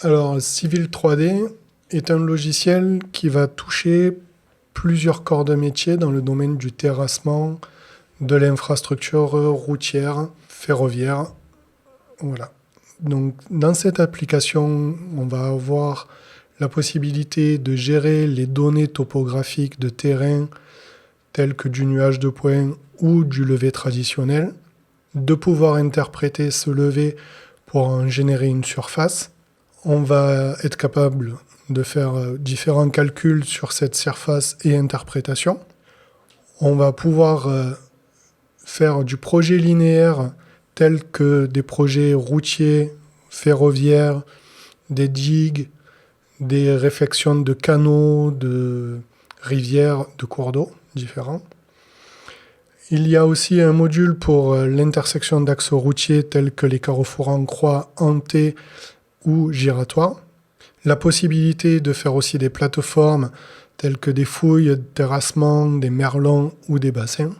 Alors, Civil 3D est un logiciel qui va toucher plusieurs corps de métier dans le domaine du terrassement, de l'infrastructure routière, ferroviaire. Voilà. Donc, dans cette application, on va avoir la possibilité de gérer les données topographiques de terrain telles que du nuage de points ou du levé traditionnel, de pouvoir interpréter ce levé pour en générer une surface. On va être capable de faire différents calculs sur cette surface et interprétation. On va pouvoir faire du projet linéaire tel que des projets routiers, ferroviaires, des digues, des réfections de canaux, de rivières, de cours d'eau différents. Il y a aussi un module pour l'intersection d'axes routiers tels que les carrefours en croix, en T ou giratoires. La possibilité de faire aussi des plateformes telles que des fouilles de terrassement, des merlons ou des bassins.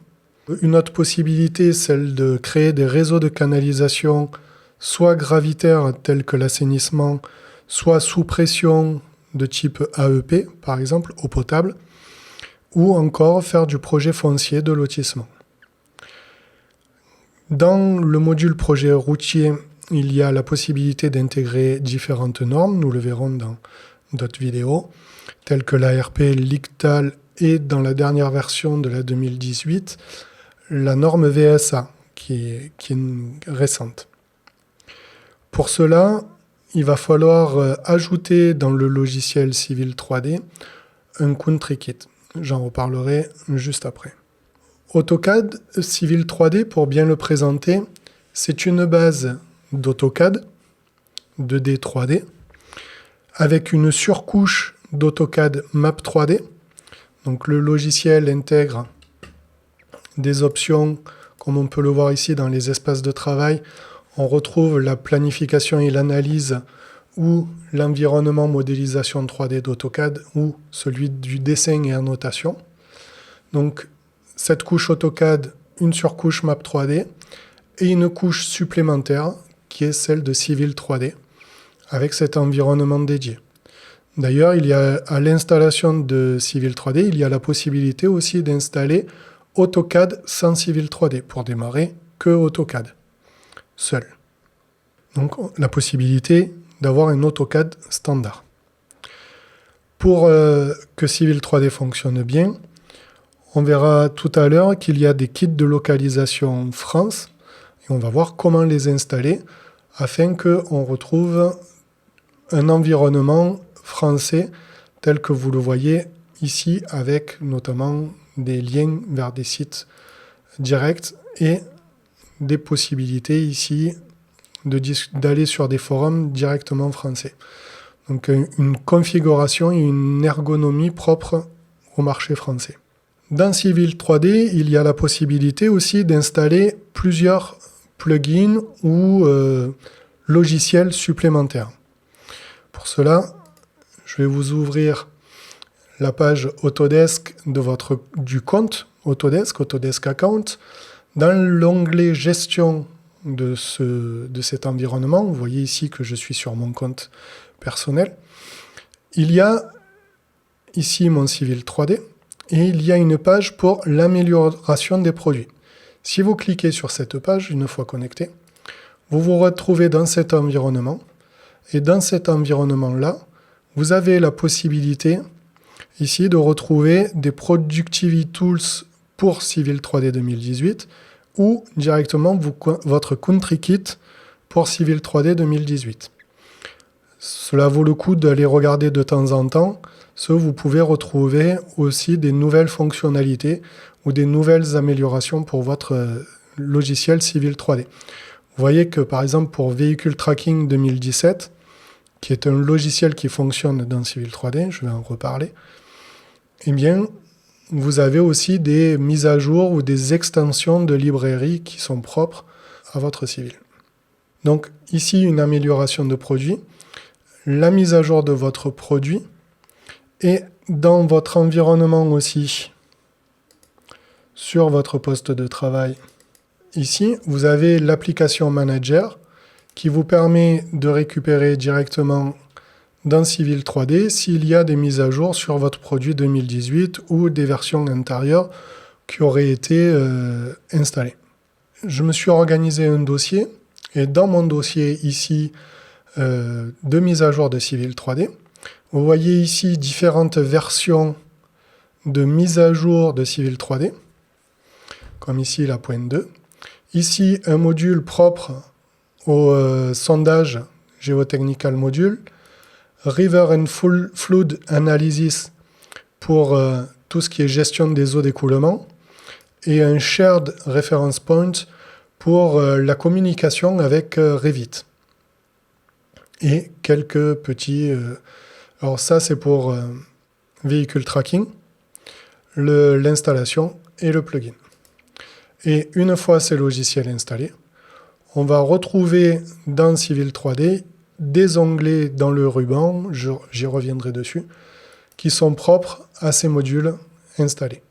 Une autre possibilité, celle de créer des réseaux de canalisation, soit gravitaires tels que l'assainissement, soit sous pression de type AEP, par exemple, eau potable, ou encore faire du projet foncier de lotissement. Dans le module projet routier, il y a la possibilité d'intégrer différentes normes, nous le verrons dans d'autres vidéos, telles que l'ARP, l'ICTAL et dans la dernière version de la 2018, la norme VSA, qui est récente. Pour cela, il va falloir ajouter dans le logiciel Civil 3D un country kit. J'en reparlerai juste après. AutoCAD Civil 3D, pour bien le présenter, c'est une base d'AutoCAD, 2D 3D, avec une surcouche d'AutoCAD Map 3D. Donc le logiciel intègre des options, comme on peut le voir ici dans les espaces de travail. On retrouve la planification et l'analyse ou l'environnement modélisation 3D d'AutoCAD ou celui du dessin et annotation. Donc cette couche AutoCAD, une surcouche Map 3D et une couche supplémentaire qui est celle de Civil 3D avec cet environnement dédié. D'ailleurs, il y a à l'installation de Civil 3D, il y a la possibilité aussi d'installer AutoCAD sans Civil 3D pour démarrer que AutoCAD seul. Donc la possibilité d'avoir un AutoCAD standard. Pour que Civil 3D fonctionne bien, on verra tout à l'heure qu'il y a des kits de localisation France et on va voir comment les installer afin qu'on retrouve un environnement français tel que vous le voyez ici avec notamment des liens vers des sites directs et des possibilités ici d'aller sur des forums directement français. Donc une configuration et une ergonomie propre au marché français. Dans Civil 3D, il y a la possibilité aussi d'installer plusieurs plugins ou logiciels supplémentaires. Pour cela, je vais vous ouvrir la page Autodesk du compte Autodesk Account. Dans l'onglet Gestion de cet environnement, vous voyez ici que je suis sur mon compte personnel. Il y a ici mon Civil 3D et il y a une page pour l'amélioration des produits. Si vous cliquez sur cette page, une fois connecté, vous vous retrouvez dans cet environnement. Et dans cet environnement-là, vous avez la possibilité ici de retrouver des Productivity Tools pour Civil 3D 2018 ou directement votre Country Kit pour Civil 3D 2018. Cela vaut le coup d'aller regarder de temps en temps, vous pouvez retrouver aussi des nouvelles fonctionnalités ou des nouvelles améliorations pour votre logiciel Civil 3D. Vous voyez que par exemple pour Vehicle Tracking 2017, qui est un logiciel qui fonctionne dans Civil 3D, je vais en reparler, eh bien, vous avez aussi des mises à jour ou des extensions de librairies qui sont propres à votre Civil. Donc ici, une amélioration de produit, la mise à jour de votre produit, et dans votre environnement aussi, sur votre poste de travail. Ici, vous avez l'application Manager qui vous permet de récupérer directement dans Civil 3D s'il y a des mises à jour sur votre produit 2018 ou des versions antérieures qui auraient été installées. Je me suis organisé un dossier et dans mon dossier ici de mise à jour de Civil 3D, vous voyez ici différentes versions de mise à jour de Civil 3D, comme ici la pointe 2. Ici, un module propre au sondage Geotechnical Module, River and Flood Analysis pour tout ce qui est gestion des eaux d'écoulement, et un Shared Reference Point pour la communication avec Revit. Et quelques petits... alors ça, c'est pour véhicule tracking, l'installation et le plugin. Et une fois ces logiciels installés, on va retrouver dans Civil 3D des onglets dans le ruban, j'y reviendrai dessus, qui sont propres à ces modules installés.